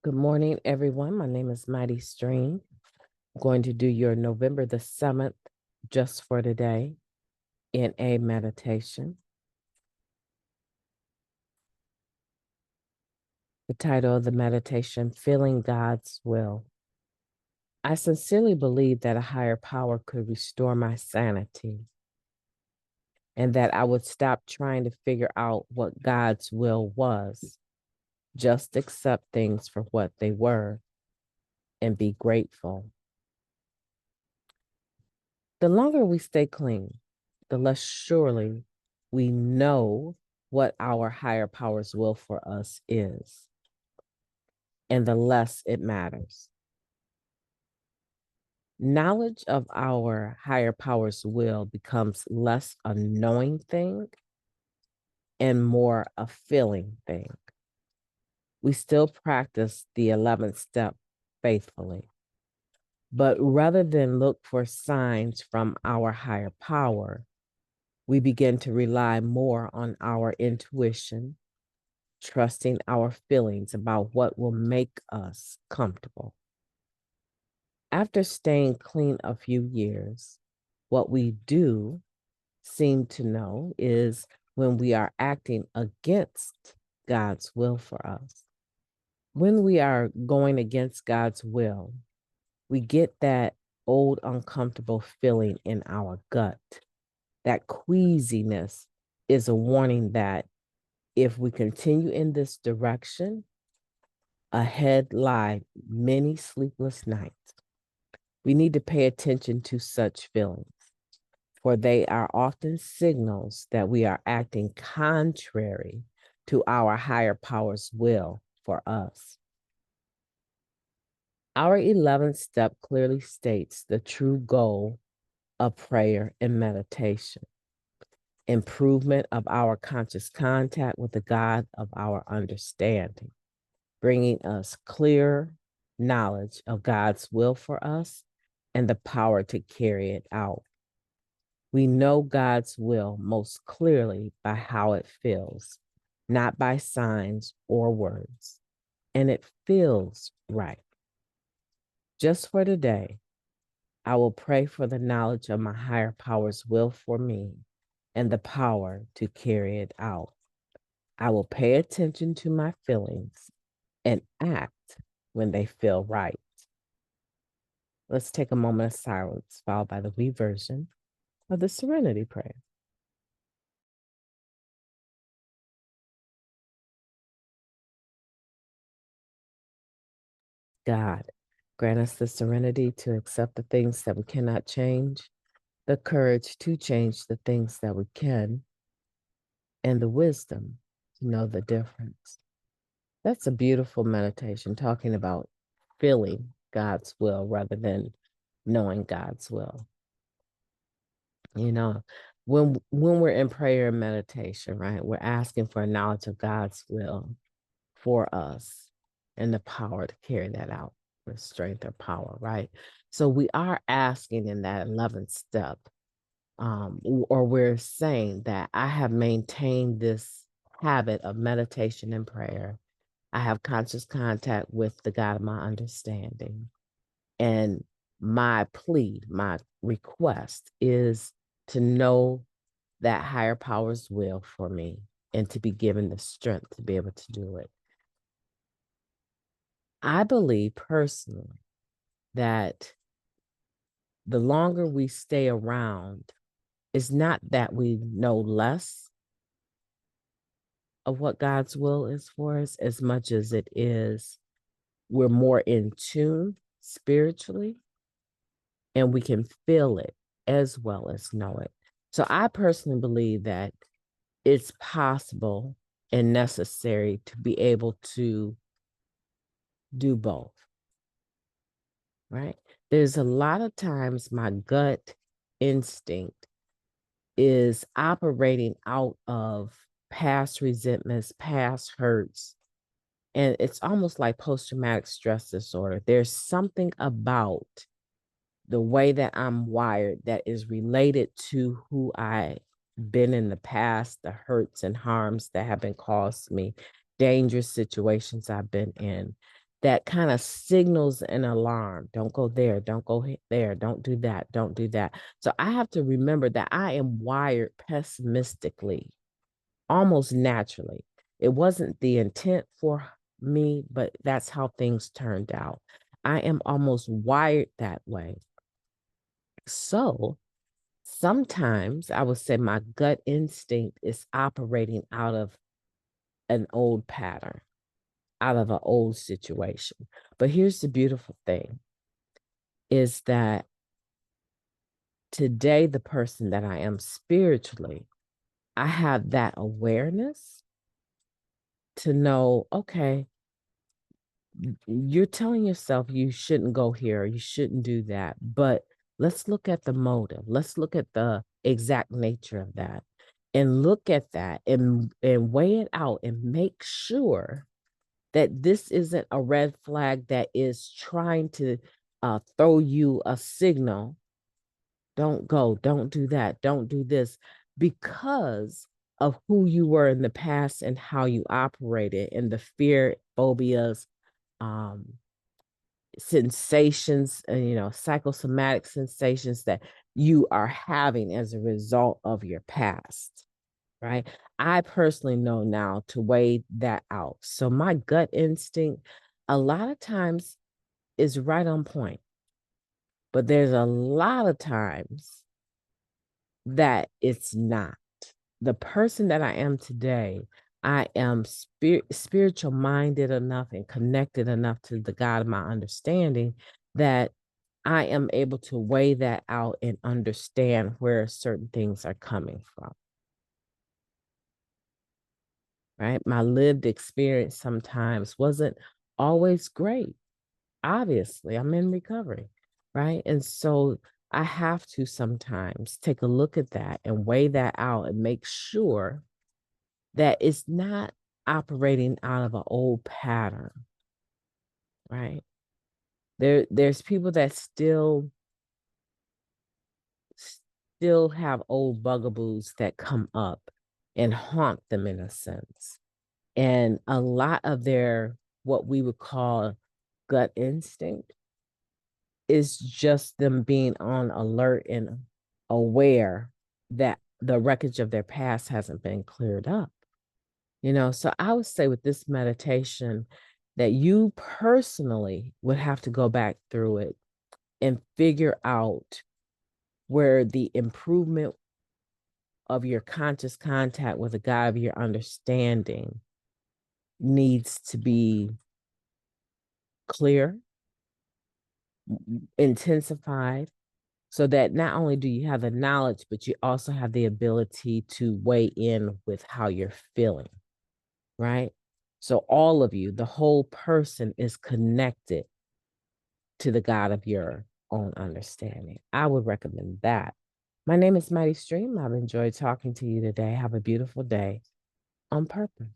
Good morning, everyone. My name is MightyStream. I'm going to do your November the 7th, just for today, in a meditation. The title of the meditation, Feeling God's Will. I sincerely believe that a higher power could restore my sanity and that I would stop trying to figure out what God's will was, just accept things for what they were and be grateful. The longer we stay clean, the less surely we know what our higher power's will for us is, and the less it matters. Knowledge of our higher power's will becomes less a knowing thing and more a feeling thing. We still practice the 11th step faithfully, but rather than look for signs from our higher power, we begin to rely more on our intuition, trusting our feelings about what will make us comfortable. After staying clean a few years, what we do seem to know is when we are acting against God's will for us. When we are going against God's will, we get that old uncomfortable feeling in our gut. That queasiness is a warning that if we continue in this direction, ahead lie many sleepless nights. We need to pay attention to such feelings, for they are often signals that we are acting contrary to our higher power's will for us. Our 11th step clearly states the true goal of prayer and meditation: improvement of our conscious contact with the God of our understanding, bringing us clear knowledge of God's will for us and the power to carry it out. We know God's will most clearly by how it feels, not by signs or words, and it feels right. Just for today, I will pray for the knowledge of my higher power's will for me and the power to carry it out. I will pay attention to my feelings and act when they feel right. Let's take a moment of silence, followed by the reversion of the Serenity Prayer. God, grant us the serenity to accept the things that we cannot change, the courage to change the things that we can, and the wisdom to know the difference. That's a beautiful meditation, talking about feeling God's will rather than knowing God's will. You know, when we're in prayer and meditation, right, we're asking for a knowledge of God's will for us and the power to carry that out with strength or power, right? So we are asking in that 11th step, or we're saying that I have maintained this habit of meditation and prayer. I have conscious contact with the God of my understanding. And my plea, my request is to know that higher power's will for me and to be given the strength to be able to do it. I believe personally that the longer we stay around, it's not that we know less of what God's will is for us as much as it is we're more in tune spiritually and we can feel it as well as know it. So I personally believe that it's possible and necessary to be able to do both, right? There's a lot of times my gut instinct is operating out of past resentments, past hurts, and it's almost like post-traumatic stress disorder. There's something about the way that I'm wired that is related to who I've been in the past, the hurts and harms that have been caused to me, dangerous situations I've been in, that kind of signals an alarm. Don't go there. Don't go there. Don't do that. Don't do that. So I have to remember that I am wired pessimistically, almost naturally. It wasn't the intent for me, but that's how things turned out. I am almost wired that way. So sometimes I would say my gut instinct is operating out of an old pattern, out of an old situation. But here's the beautiful thing is that today, the person that I am spiritually, I have that awareness to know, okay, you're telling yourself you shouldn't go here, you shouldn't do that. But let's look at the motive. Let's look at the exact nature of that and look at that and weigh it out and make sure that this isn't a red flag that is trying to throw you a signal. Don't go, don't do that, don't do this, because of who you were in the past and how you operated and the fear, phobias, um, sensations, psychosomatic sensations that you are having as a result of your past, right? I personally know now to weigh that out. So my gut instinct, a lot of times, is right on point, but there's a lot of times that it's not. The person that I am today, I am spiritual minded enough and connected enough to the God of my understanding that I am able to weigh that out and understand where certain things are coming from. Right? My lived experience sometimes wasn't always great. Obviously, I'm in recovery, right? And so I have to sometimes take a look at that and weigh that out and make sure that it's not operating out of an old pattern, right? There's people that still have old bugaboos that come up and haunt them in a sense. And a lot of their what we would call gut instinct is just them being on alert and aware that the wreckage of their past hasn't been cleared up. So I would say with this meditation that you personally would have to go back through it and figure out where the improvement of your conscious contact with the God of your understanding needs to be clear, intensified, so that not only do you have the knowledge, but you also have the ability to weigh in with how you're feeling, right? So all of you, the whole person is connected to the God of your own understanding. I would recommend that. My name is Mighty Stream. I've enjoyed talking to you today. Have a beautiful day on purpose.